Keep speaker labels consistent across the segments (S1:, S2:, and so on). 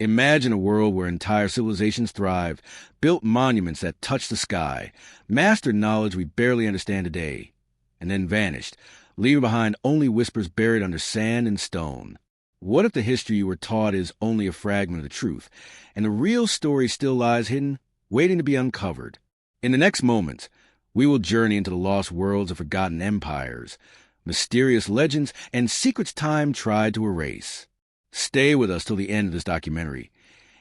S1: Imagine a world where entire civilizations thrived, built monuments that touched the sky, mastered knowledge we barely understand today, and then vanished, leaving behind only whispers buried under sand and stone. What if the history you were taught is only a fragment of the truth, and the real story still lies hidden, waiting to be uncovered? In the next moments, we will journey into the lost worlds of forgotten empires, mysterious legends, and secrets time tried to erase. Stay with us till the end of this documentary,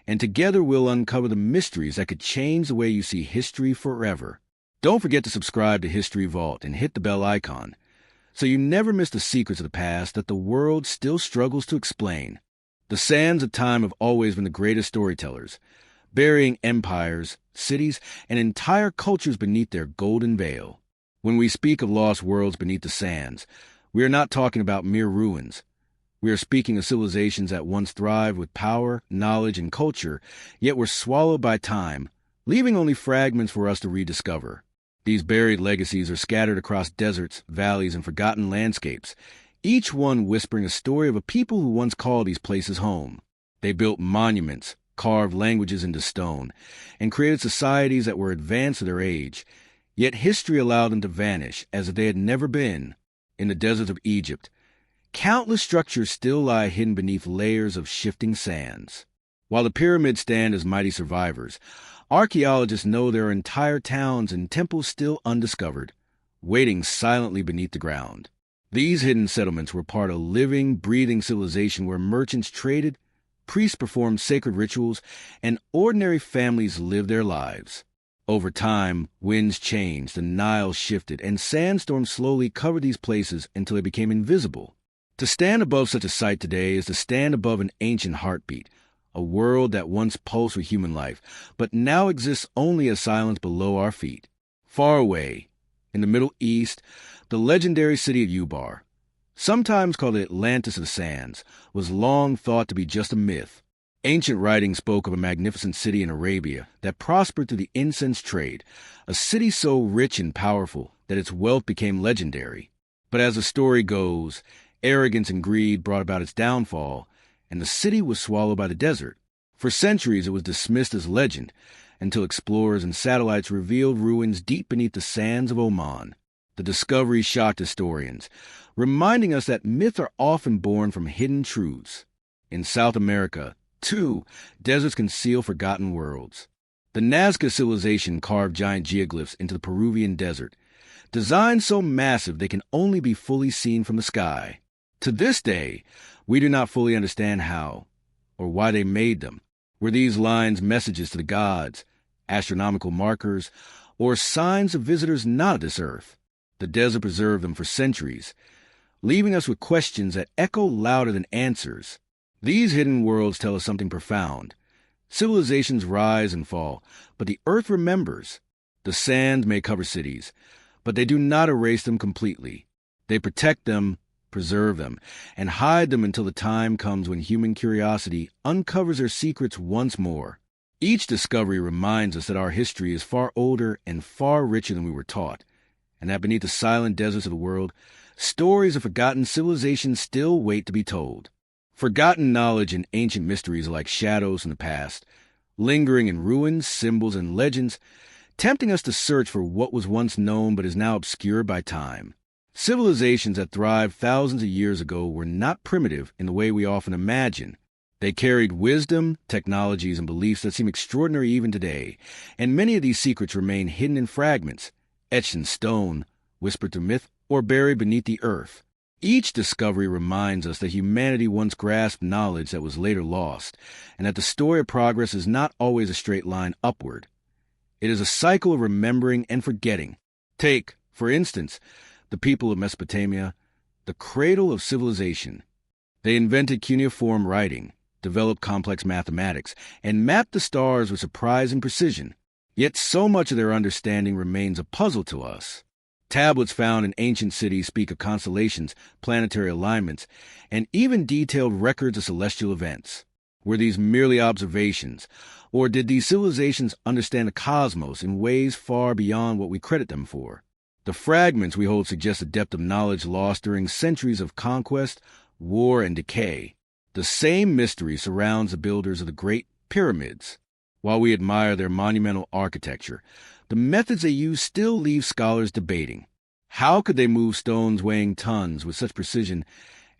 S1: and together we'll uncover the mysteries that could change the way you see history forever. Don't forget to subscribe to History Vault and hit the bell icon, so you never miss the secrets of the past that the world still struggles to explain. The sands of time have always been the greatest storytellers, burying empires, cities, and entire cultures beneath their golden veil. When we speak of lost worlds beneath the sands, we are not talking about mere ruins. We are speaking of civilizations that once thrived with power, knowledge, and culture, yet were swallowed by time, leaving only fragments for us to rediscover. These buried legacies are scattered across deserts, valleys, and forgotten landscapes, each one whispering a story of a people who once called these places home. They built monuments, carved languages into stone, and created societies that were advanced to their age, yet history allowed them to vanish as if they had never been. In the deserts of Egypt, countless structures still lie hidden beneath layers of shifting sands. While the pyramids stand as mighty survivors, archaeologists know there are entire towns and temples still undiscovered, waiting silently beneath the ground. These hidden settlements were part of a living, breathing civilization where merchants traded, priests performed sacred rituals, and ordinary families lived their lives. Over time, winds changed, the Nile shifted, and sandstorms slowly covered these places until they became invisible. To stand above such a site today is to stand above an ancient heartbeat, a world that once pulsed with human life, but now exists only as silence below our feet. Far away, in the Middle East, the legendary city of Ubar, sometimes called the Atlantis of the Sands, was long thought to be just a myth. Ancient writings spoke of a magnificent city in Arabia that prospered through the incense trade, a city so rich and powerful that its wealth became legendary. But as the story goes, arrogance and greed brought about its downfall, and the city was swallowed by the desert. For centuries it was dismissed as legend, until explorers and satellites revealed ruins deep beneath the sands of Oman. The discovery shocked historians, reminding us that myths are often born from hidden truths. In South America, too, deserts conceal forgotten worlds. The Nazca civilization carved giant geoglyphs into the Peruvian desert, designed so massive they can only be fully seen from the sky. To this day, we do not fully understand how or why they made them. Were these lines messages to the gods, astronomical markers, or signs of visitors not of this earth? The desert preserved them for centuries, leaving us with questions that echo louder than answers. These hidden worlds tell us something profound. Civilizations rise and fall, but the earth remembers. The sands may cover cities, but they do not erase them completely. They protect them, preserve them, and hide them until the time comes when human curiosity uncovers their secrets once more. Each discovery reminds us that our history is far older and far richer than we were taught, and that beneath the silent deserts of the world, stories of forgotten civilizations still wait to be told. Forgotten knowledge and ancient mysteries are like shadows from the past, lingering in ruins, symbols, and legends, tempting us to search for what was once known but is now obscured by time. Civilizations that thrived thousands of years ago were not primitive in the way we often imagine. They carried wisdom, technologies, and beliefs that seem extraordinary even today, and many of these secrets remain hidden in fragments, etched in stone, whispered through myth, or buried beneath the earth. Each discovery reminds us that humanity once grasped knowledge that was later lost, and that the story of progress is not always a straight line upward. It is a cycle of remembering and forgetting. Take, for instance, the people of Mesopotamia, the cradle of civilization. They invented cuneiform writing, developed complex mathematics, and mapped the stars with surprising precision. Yet so much of their understanding remains a puzzle to us. Tablets found in ancient cities speak of constellations, planetary alignments, and even detailed records of celestial events. Were these merely observations, or did these civilizations understand the cosmos in ways far beyond what we credit them for? The fragments we hold suggest a depth of knowledge lost during centuries of conquest, war, and decay. The same mystery surrounds the builders of the Great Pyramids. While we admire their monumental architecture, the methods they use still leave scholars debating. How could they move stones weighing tons with such precision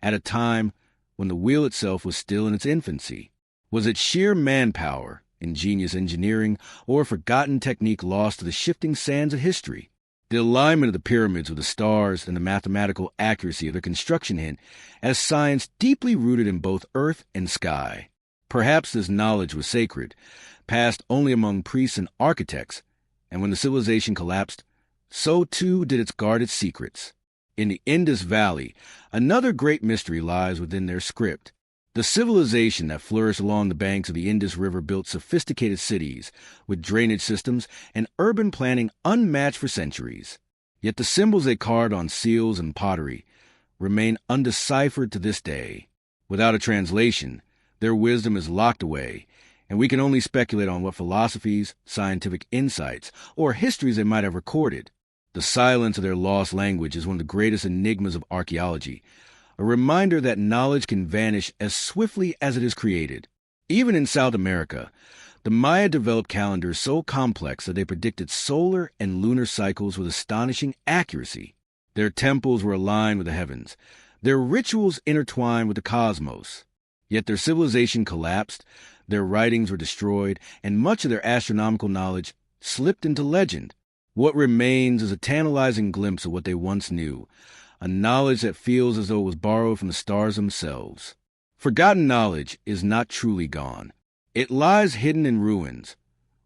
S1: at a time when the wheel itself was still in its infancy? Was it sheer manpower, ingenious engineering, or a forgotten technique lost to the shifting sands of history? The alignment of the pyramids with the stars and the mathematical accuracy of their construction hint at science deeply rooted in both earth and sky. Perhaps this knowledge was sacred, passed only among priests and architects, and when the civilization collapsed, so too did its guarded secrets. In the Indus Valley, another great mystery lies within their script. The civilization that flourished along the banks of the Indus River built sophisticated cities with drainage systems and urban planning unmatched for centuries. Yet the symbols they carved on seals and pottery remain undeciphered to this day. Without a translation, their wisdom is locked away, and we can only speculate on what philosophies, scientific insights, or histories they might have recorded. The silence of their lost language is one of the greatest enigmas of archaeology, a reminder that knowledge can vanish as swiftly as it is created. Even in South America, the Maya developed calendars so complex that they predicted solar and lunar cycles with astonishing accuracy. Their temples were aligned with the heavens, their rituals intertwined with the cosmos. Yet their civilization collapsed, their writings were destroyed, and much of their astronomical knowledge slipped into legend. What remains is a tantalizing glimpse of what they once knew, a knowledge that feels as though it was borrowed from the stars themselves. Forgotten knowledge is not truly gone. It lies hidden in ruins,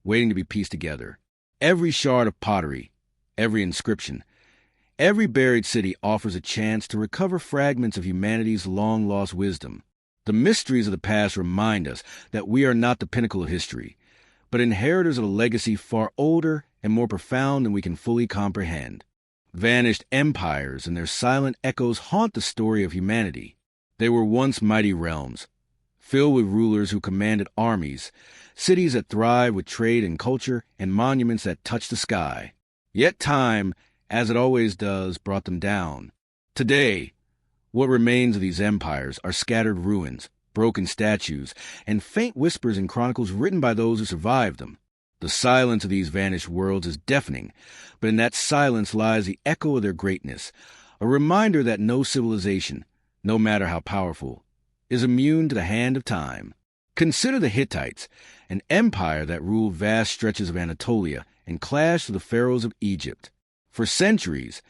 S1: waiting to be pieced together. Every shard of pottery, every inscription, every buried city offers a chance to recover fragments of humanity's long-lost wisdom. The mysteries of the past remind us that we are not the pinnacle of history, but inheritors of a legacy far older and more profound than we can fully comprehend. Vanished empires and their silent echoes haunt the story of humanity. They were once mighty realms, filled with rulers who commanded armies, cities that thrived with trade and culture, and monuments that touched the sky. Yet time, as it always does, brought them down. Today, what remains of these empires are scattered ruins, broken statues, and faint whispers in chronicles written by those who survived them. The silence of these vanished worlds is deafening, but in that silence lies the echo of their greatness, a reminder that no civilization, no matter how powerful, is immune to the hand of time. Consider the Hittites, an empire that ruled vast stretches of Anatolia and clashed with the pharaohs of Egypt. For centuries,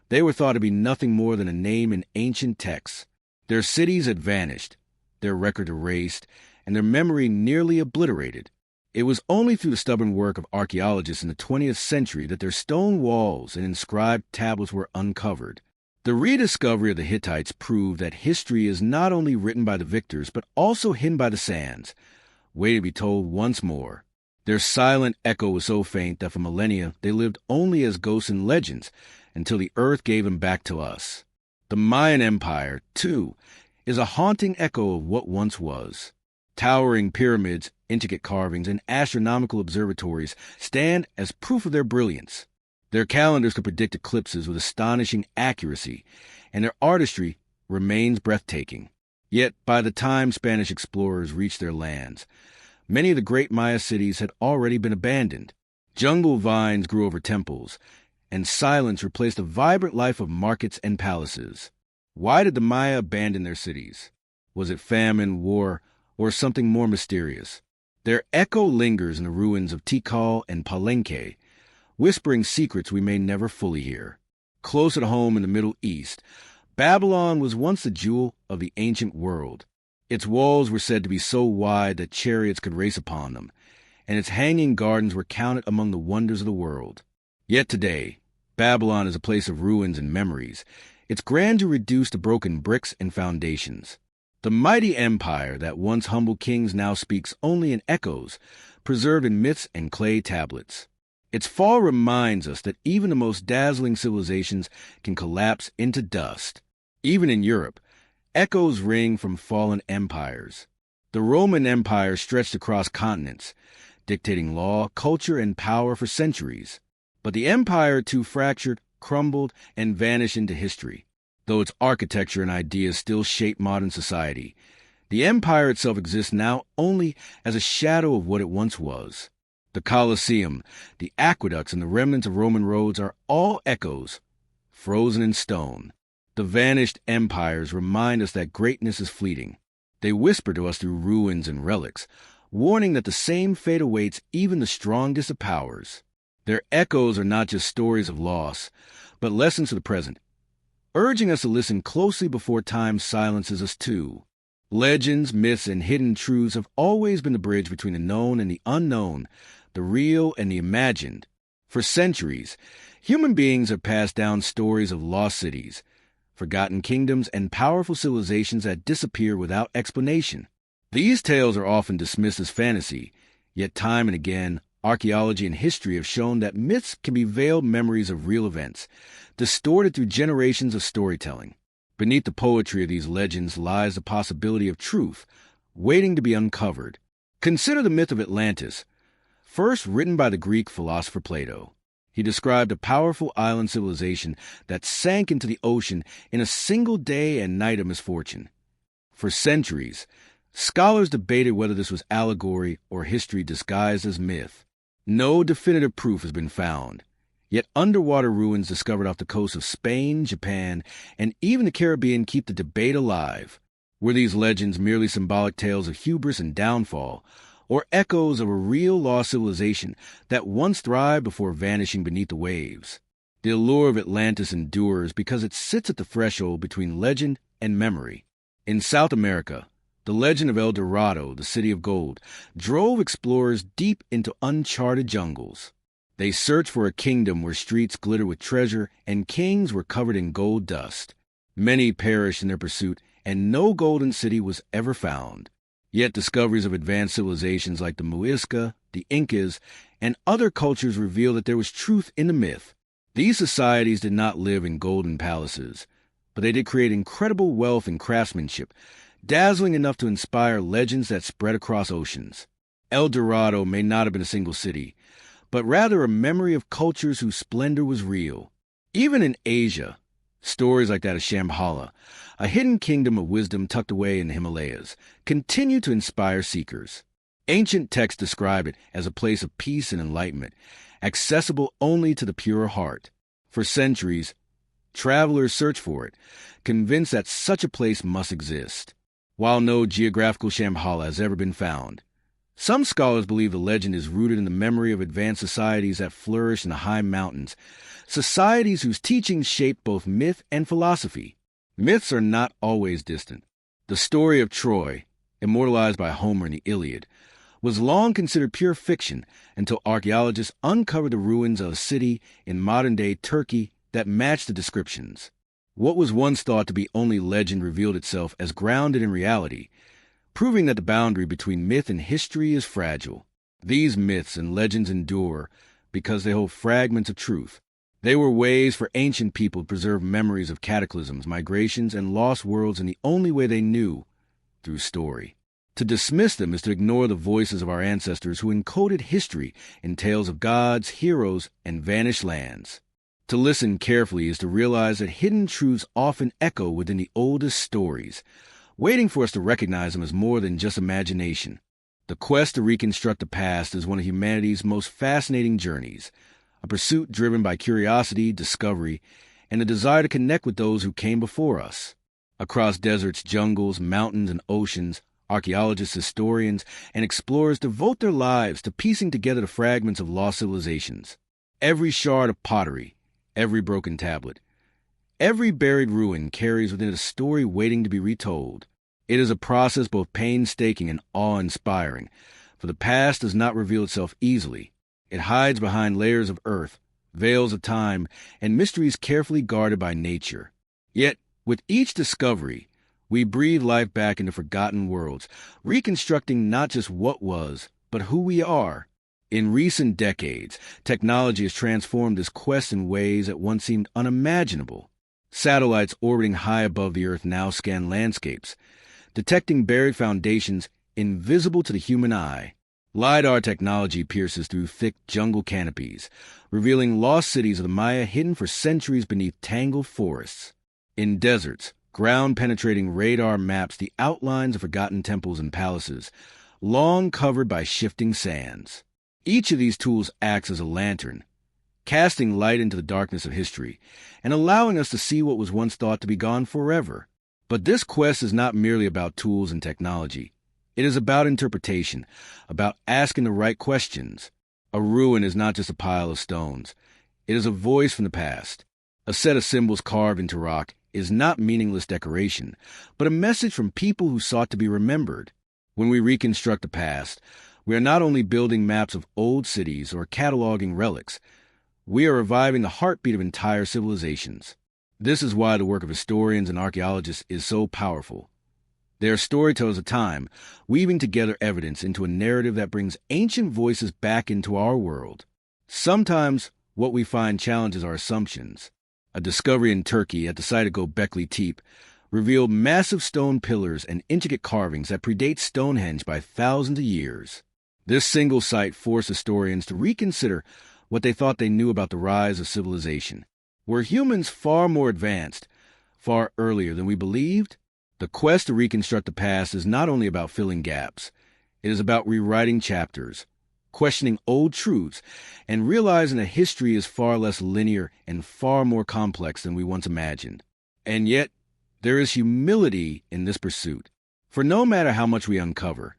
S1: they were thought to be nothing more than a name in ancient texts. Their cities had vanished, their record erased, and their memory nearly obliterated. It was only through the stubborn work of archaeologists in the 20th century that their stone walls and inscribed tablets were uncovered. The rediscovery of the Hittites proved that history is not only written by the victors, but also hidden by the sands, waiting to be told once more. Their silent echo was so faint that for millennia they lived only as ghosts and legends until the earth gave them back to us. The Mayan Empire, too, is a haunting echo of what once was. Towering pyramids, intricate carvings, and astronomical observatories stand as proof of their brilliance. Their calendars could predict eclipses with astonishing accuracy, and their artistry remains breathtaking. Yet, by the time Spanish explorers reached their lands, many of the great Maya cities had already been abandoned. Jungle vines grew over temples, and silence replaced the vibrant life of markets and palaces. Why did the Maya abandon their cities? Was it famine, war, or something more mysterious? Their echo lingers in the ruins of Tikal and Palenque, whispering secrets we may never fully hear. Close at home in the Middle East, Babylon was once the jewel of the ancient world. Its walls were said to be so wide that chariots could race upon them, and its hanging gardens were counted among the wonders of the world. Yet today, Babylon is a place of ruins and memories, its grandeur reduced to broken bricks and foundations. The mighty empire that once humbled kings now speaks only in echoes, preserved in myths and clay tablets. Its fall reminds us that even the most dazzling civilizations can collapse into dust. Even in Europe, echoes ring from fallen empires. The Roman Empire stretched across continents, dictating law, culture, and power for centuries. But the empire too fractured, crumbled, and vanished into history. Though its architecture and ideas still shape modern society, The empire itself exists now only as a shadow of what it once was. The Colosseum, the aqueducts, and the remnants of Roman roads are all echoes, frozen in stone. The vanished empires remind us that greatness is fleeting. They whisper to us through ruins and relics, warning that the same fate awaits even the strongest of powers. Their echoes are not just stories of loss, but lessons to the present, urging us to listen closely before time silences us too. Legends, myths, and hidden truths have always been the bridge between the known and the unknown, the real and the imagined. For centuries, human beings have passed down stories of lost cities, forgotten kingdoms, and powerful civilizations that disappear without explanation. These tales are often dismissed as fantasy, yet time and again, archaeology and history have shown that myths can be veiled memories of real events, distorted through generations of storytelling. Beneath the poetry of these legends lies the possibility of truth, waiting to be uncovered. Consider the myth of Atlantis, first written by the Greek philosopher Plato. He described a powerful island civilization that sank into the ocean in a single day and night of misfortune. For centuries, scholars debated whether this was allegory or history disguised as myth. No definitive proof has been found. Yet underwater ruins discovered off the coast of Spain, Japan, and even the Caribbean keep the debate alive. Were these legends merely symbolic tales of hubris and downfall, or echoes of a real lost civilization that once thrived before vanishing beneath the waves? The allure of Atlantis endures because it sits at the threshold between legend and memory. In South America, the legend of El Dorado, the city of gold, drove explorers deep into uncharted jungles. They searched for a kingdom where streets glittered with treasure and kings were covered in gold dust. Many perished in their pursuit, and no golden city was ever found. Yet discoveries of advanced civilizations like the Muisca, the Incas, and other cultures reveal that there was truth in the myth. These societies did not live in golden palaces, but they did create incredible wealth and craftsmanship, dazzling enough to inspire legends that spread across oceans. El Dorado may not have been a single city, but rather a memory of cultures whose splendor was real. Even in Asia, stories like that of Shambhala, a hidden kingdom of wisdom tucked away in the Himalayas, continue to inspire seekers. Ancient texts describe it as a place of peace and enlightenment, accessible only to the pure heart. For centuries, travelers search for it, convinced that such a place must exist. While no geographical Shambhala has ever been found, some scholars believe the legend is rooted in the memory of advanced societies that flourish in the high mountains, societies whose teachings shape both myth and philosophy. Myths are not always distant. The story of Troy, immortalized by Homer in the Iliad, was long considered pure fiction until archaeologists uncovered the ruins of a city in modern-day Turkey that matched the descriptions. What was once thought to be only legend revealed itself as grounded in reality, proving that the boundary between myth and history is fragile. These myths and legends endure because they hold fragments of truth. They were ways for ancient people to preserve memories of cataclysms, migrations, and lost worlds in the only way they knew, through story. To dismiss them is to ignore the voices of our ancestors who encoded history in tales of gods, heroes, and vanished lands. To listen carefully is to realize that hidden truths often echo within the oldest stories, waiting for us to recognize them as more than just imagination. The quest to reconstruct the past is one of humanity's most fascinating journeys, a pursuit driven by curiosity, discovery, and the desire to connect with those who came before us. Across deserts, jungles, mountains, and oceans, archaeologists, historians, and explorers devote their lives to piecing together the fragments of lost civilizations. Every shard of pottery, every broken tablet, every buried ruin carries within it a story waiting to be retold. It is a process both painstaking and awe-inspiring, for the past does not reveal itself easily. It hides behind layers of earth, veils of time, and mysteries carefully guarded by nature. Yet, with each discovery, we breathe life back into forgotten worlds, reconstructing not just what was, but who we are. In recent decades, technology has transformed this quest in ways that once seemed unimaginable. Satellites orbiting high above the Earth now scan landscapes, detecting buried foundations invisible to the human eye. LiDAR technology pierces through thick jungle canopies, revealing lost cities of the Maya hidden for centuries beneath tangled forests. In deserts, Ground-penetrating radar maps the outlines of forgotten temples and palaces, long covered by shifting sands. Each of these tools acts as a lantern, casting light into the darkness of history and allowing us to see what was once thought to be gone forever. But this quest is not merely about tools and technology. It is about interpretation, about asking the right questions. A ruin is not just a pile of stones. It is a voice from the past. A set of symbols carved into rock is not meaningless decoration, but a message from people who sought to be remembered. When we reconstruct the past, we are not only building maps of old cities or cataloging relics, we are reviving the heartbeat of entire civilizations. This is why the work of historians and archaeologists is so powerful. They are storytellers of time, weaving together evidence into a narrative that brings ancient voices back into our world. Sometimes what we find challenges our assumptions. A discovery in Turkey at the site of Göbekli Tepe revealed massive stone pillars and intricate carvings that predate Stonehenge by thousands of years. This single site forced historians to reconsider what they thought they knew about the rise of civilization. Were humans far more advanced, far earlier than we believed? The quest to reconstruct the past is not only about filling gaps. It is about rewriting chapters, questioning old truths, and realizing that history is far less linear and far more complex than we once imagined. And yet, there is humility in this pursuit. For no matter how much we uncover,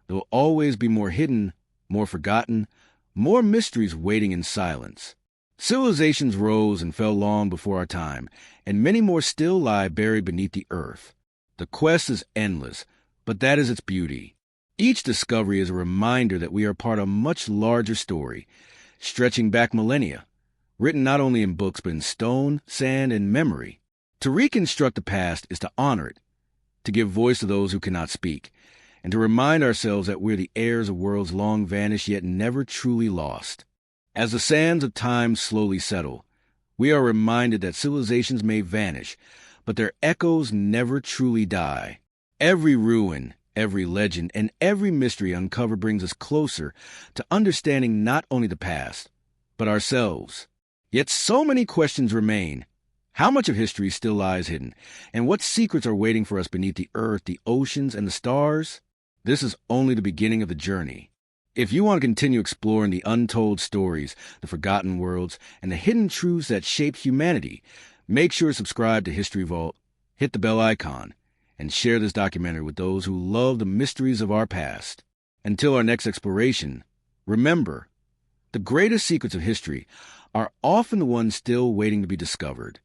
S1: there will always be more hidden, more forgotten, more mysteries waiting in silence. Civilizations rose and fell long before our time, and many more still lie buried beneath the earth. The quest is endless, but that is its beauty. Each discovery is a reminder that we are part of a much larger story, stretching back millennia, written not only in books but in stone, sand, and memory. To reconstruct the past is to honor it, to give voice to those who cannot speak, and to remind ourselves that we're the heirs of worlds long vanished yet never truly lost. As the sands of time slowly settle, we are reminded that civilizations may vanish, but their echoes never truly die. Every ruin, every legend, and every mystery uncovered brings us closer to understanding not only the past, but ourselves. Yet so many questions remain. How much of history still lies hidden? And what secrets are waiting for us beneath the earth, the oceans, and the stars? This is only the beginning of the journey. If you want to continue exploring the untold stories, the forgotten worlds, and the hidden truths that shaped humanity, make sure to subscribe to History Vault, hit the bell icon, and share this documentary with those who love the mysteries of our past. Until our next exploration, remember, the greatest secrets of history are often the ones still waiting to be discovered.